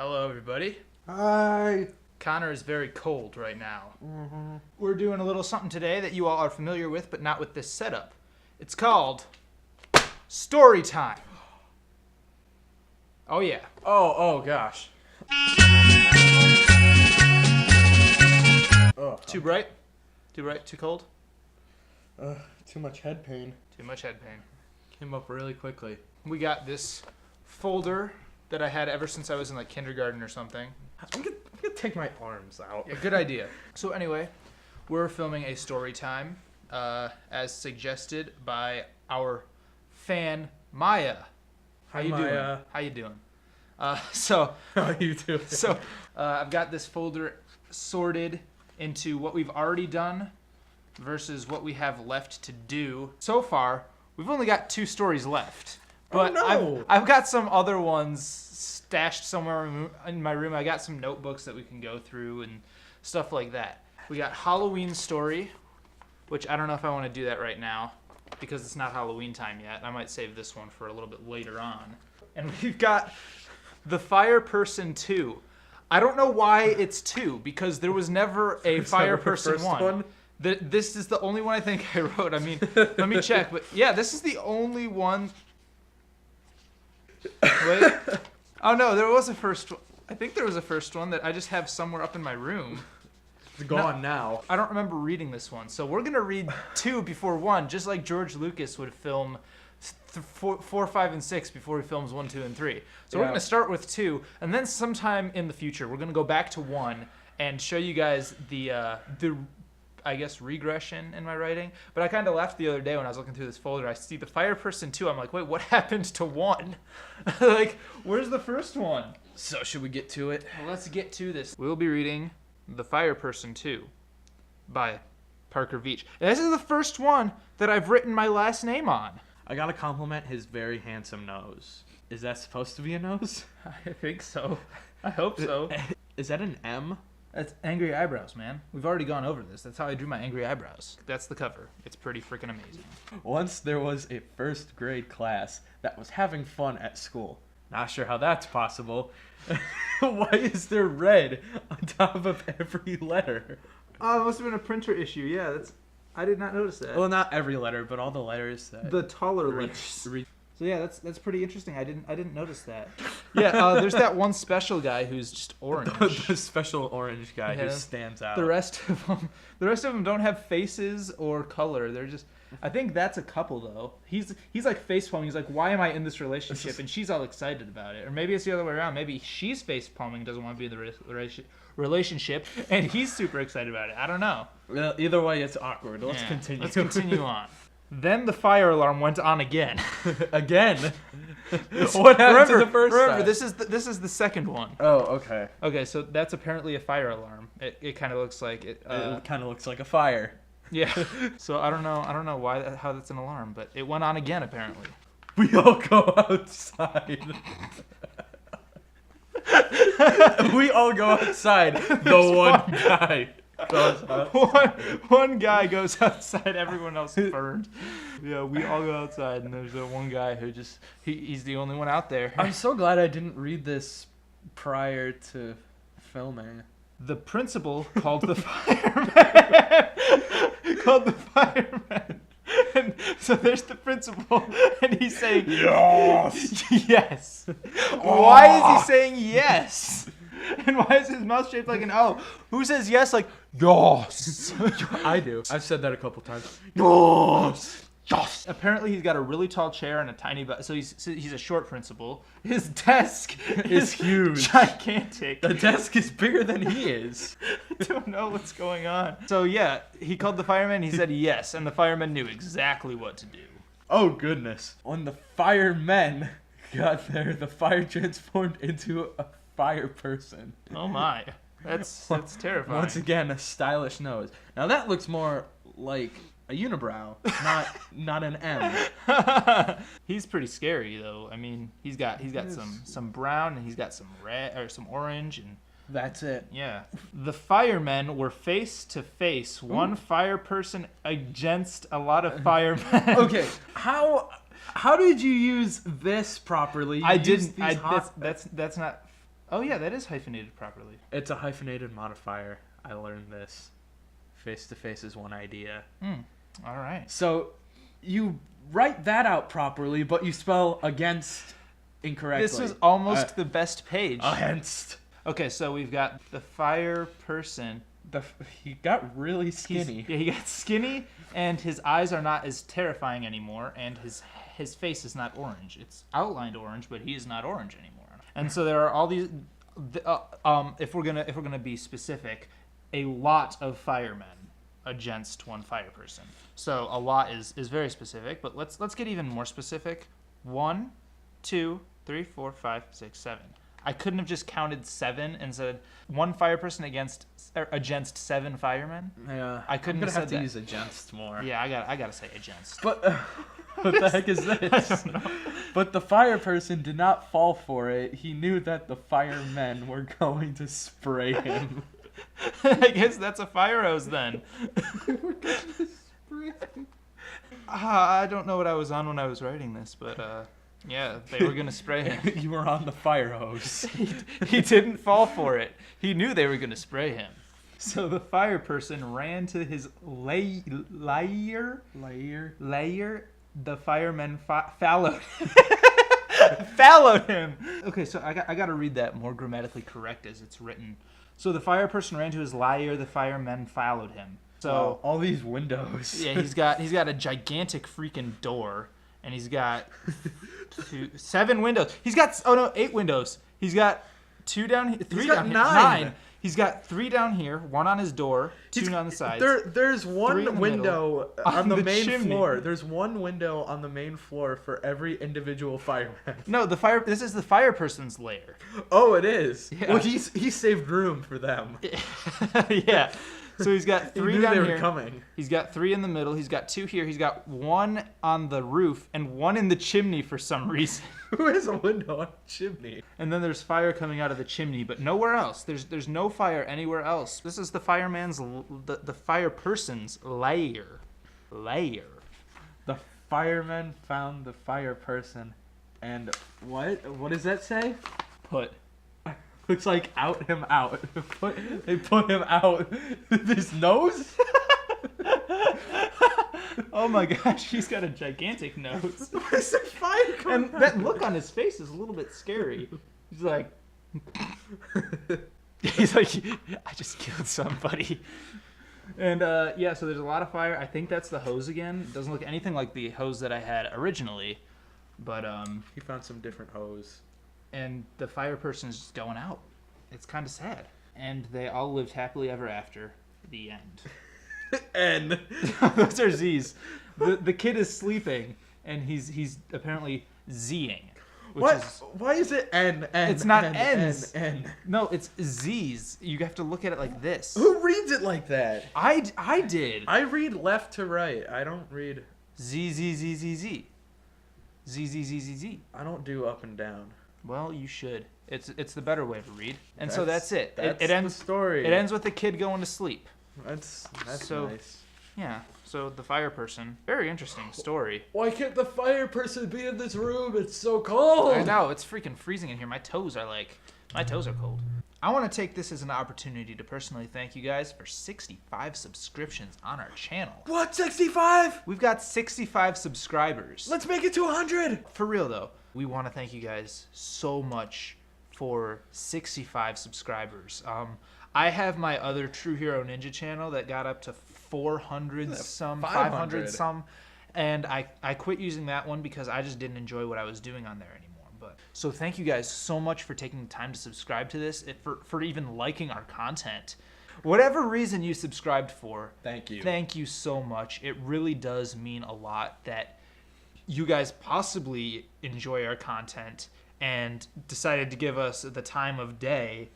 Hello, everybody. Hi. Connor is very cold right now. We're doing a little something today that you all are familiar with, but not with this setup. It's called Story Time. Oh, yeah. Oh gosh. Too bright? Too bright? Too cold? Too much head pain. Too much head pain. Came up really quickly. We got this folder that I had ever since I was in like kindergarten or something. I'm gonna take my arms out. Yeah, good idea. So anyway, we're filming a story time, as suggested by our fan Maya. How you doing? How you doing? So How you doing? So I've got this folder sorted into what we've already done versus what we have left to do. So far, we've only got 2 stories left. But I've got some other ones stashed somewhere in my room. I got some notebooks that we can go through and stuff like that. We got Halloween story, which I don't know if I want to do that right now because it's not Halloween time yet. I might save this one for a little bit later on. And we've got The Fire Person 2. I don't know why it's 2 because there was never a Fire Person 1. This is the only one I think I wrote. I mean, let me check. But yeah, this is the only one. Wait. Oh no, there was a first one. I think there was a first one that I just have somewhere up in my room. It's gone now. I don't remember reading this one. So we're going to read 2 before 1, just like George Lucas would film 4, 5, and 6 before he films 1, 2, and 3. So we're going to start with 2, and then sometime in the future, we're going to go back to 1 and show you guys the I guess, regression in my writing. But I kind of laughed the other day when I was looking through this folder. I see The Fire Person 2. I'm like, wait, what happened to 1? Like, where's the first one? So should we get to it? Well, let's get to this. We'll be reading The Fire Person 2 by Parker Veach. And this is the first one that I've written my last name on. I gotta compliment his very handsome nose. Is that supposed to be a nose? I think so. I hope so. Is that an M? That's angry eyebrows, man. We've already gone over this. That's how I drew my angry eyebrows. That's the cover. It's pretty freaking amazing. Once there was a first grade class that was having fun at school. Not sure how that's possible. Why is there red on top of every letter? Oh, it must have been a printer issue. Yeah, I did not notice that. Well, not every letter, but all the letters that the taller letters. So yeah, that's pretty interesting. I didn't notice that. Yeah, there's that one special guy who's just orange. The special orange guy who stands out. The rest of them don't have faces or color. They're just. I think that's a couple though. He's like facepalming. He's like, why am I in this relationship? And she's all excited about it. Or maybe it's the other way around. Maybe she's facepalming, doesn't want to be in the relationship, and he's super excited about it. I don't know. Well, either way, it's awkward. Let's continue. Let's continue on. Then the fire alarm went on again. Again? What happened to the first Remember, time? this is the second one. Oh, okay. Okay, so that's apparently a fire alarm. It kind of looks like it. It kind of looks like a fire. Yeah. So I don't know how that's an alarm, but it went on again apparently. We all go outside. We all go outside. The one guy. One guy goes outside, everyone else is burned. Yeah, we all go outside, and there's one guy who just he's the only one out there. I'm so glad I didn't read this prior to filming. The principal called the fireman. And so there's the principal, and he's saying Yes. Yes. Why is he saying yes? And why is his mouth shaped like an O? Who says yes like, yes? I do. I've said that a couple times. Yes. Yes. Apparently he's got a really tall chair and a tiny butt. So he's a short principal. His desk is huge. Gigantic. The desk is bigger than he is. I don't know what's going on. So yeah, he called the fireman. He said yes, and the fireman knew exactly what to do. Oh goodness. When the firemen got there, the fire transformed into a fire person. Oh my. That's terrifying. Once again, a stylish nose. Now that looks more like a unibrow, not an M. He's pretty scary though. I mean, he's got some brown and he's got some red or some orange and that's it. Yeah. The firemen were face to face, one fire person against a lot of firemen. Okay. How did you use this properly? I didn't. That's not. Oh yeah, that is hyphenated properly. It's a hyphenated modifier. I learned this. Face to face is one idea. All right. So you write that out properly, but you spell against incorrectly. This is almost the best page. Against. Okay, so we've got the fire person. He got really skinny. He got skinny, and his eyes are not as terrifying anymore, and his face is not orange. It's outlined orange, but he is not orange anymore. And so there are all these. If we're gonna be specific, a lot of firemen against one fire person. So a lot is very specific, but let's get even more specific. 1, 2, 3, 4, 5, 6, 7. I couldn't have just counted 7 and said one fire person against 7 firemen. Yeah, I couldn't have to that. use against more. Yeah, I gotta say against. But what the heck is this? I don't know. But the fire person did not fall for it. He knew that the firemen were going to spray him. I guess that's a fire hose then. I don't know what I was on when I was writing this, but yeah, they were gonna spray him. You were on the fire hose. He didn't fall for it. He knew they were gonna spray him. So the fire person ran to his lair. The firemen followed. Followed him. Okay, so I got to read that more grammatically correct as it's written. So the fire person ran to his lair. The firemen followed him. So wow, all these windows. Yeah, he's got a gigantic freaking door, and he's got 7 windows. He's got 8 windows. He's got 2 down here, 3 got down here, 9. He's got 3 down here, 1 on his door, 2 on the sides. There's one window on the main chimney. floor. There's one window on the main floor for every individual fireman. No, this is the fire person's lair. Oh, it is. Yeah. Well, he saved room for them. Yeah. So he's got 3 he knew down they were here. coming. He's got 3 in the middle. He's got 2 here. He's got 1 on the roof and 1 in the chimney for some reason. Who has a window on a chimney? And then there's fire coming out of the chimney, but nowhere else. There's no fire anywhere else. This is the the fire person's lair. The firemen found the fire person, and what? What does that say? Put. Looks like out him out. They put him out. His nose? Oh my gosh, he's got a gigantic nose. Where's the fire coming And that look on his face is a little bit scary. He's like, I just killed somebody. And yeah, so there's a lot of fire. I think that's the hose again. It doesn't look anything like the hose that I had originally, but He found some different hose. and the fire person is just going out. It's kind of sad. And they all lived happily ever after. The end. N. Those are Z's. The kid is sleeping, and he's apparently Zing. What? Why is it N? It's not N's. N. No, it's Z's. You have to look at it like this. Who reads it like that? I did. I read left to right. I don't read. Z Z Z Z Z. Z Z Z Z Z. I don't do up and down. Well, you should. It's the better way to read. And so that's it. That's It ends. the story. It ends with the kid going to sleep. That's So- nice. Yeah. So the fire person. Very interesting story. Why can't the fire person be in this room? It's so cold. I know, it's freaking freezing in here. My toes are cold. I want to take this as an opportunity to personally thank you guys for 65 subscriptions on our channel. What? 65? We've got 65 subscribers. Let's make it to 100. For real though, we want to thank you guys so much for 65 subscribers. I have my other True Hero Ninja channel that got up to 400 some, 500 some, and I quit using that one because I just didn't enjoy what I was doing on there anymore. But so thank you guys so much for taking the time to subscribe to this, for even liking our content. Whatever reason you subscribed for, Thank you. Thank you so much. It really does mean a lot that you guys possibly enjoy our content and decided to give us the time of day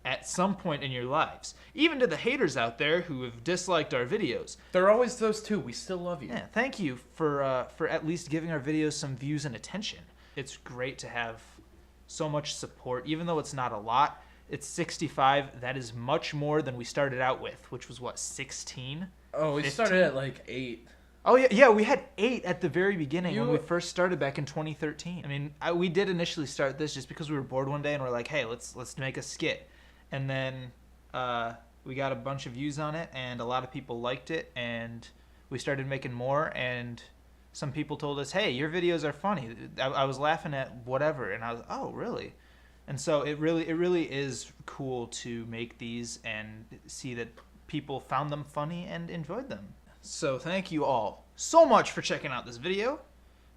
at some point in your lives. Even to the haters out there who have disliked our videos. There are always those two. We still love you. Yeah, thank you for at least giving our videos some views and attention. It's great to have so much support, even though it's not a lot. It's 65. That is much more than we started out with, which was what, 16? Oh, we 15? started at like 8. Oh yeah, we had 8 at the very beginning when You- we first started back in 2013. I mean, we did initially start this just because we were bored one day and we're like, hey, let's make a skit, and then we got a bunch of views on it and a lot of people liked it, and we started making more, and some people told us, hey, your videos are funny. I was laughing at whatever, and I was, oh really? And so it really is cool to make these and see that people found them funny and enjoyed them. So thank you all so much for checking out this video.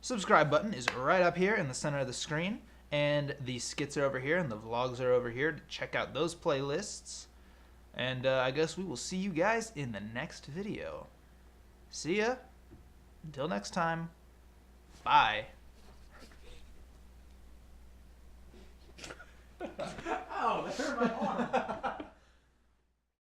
Subscribe button is right up here in the center of the screen, and the skits are over here and the vlogs are over here to check out those playlists. And I guess we will see you guys in the next video. See ya. Until next time. Bye. Ow, that hurt my arm.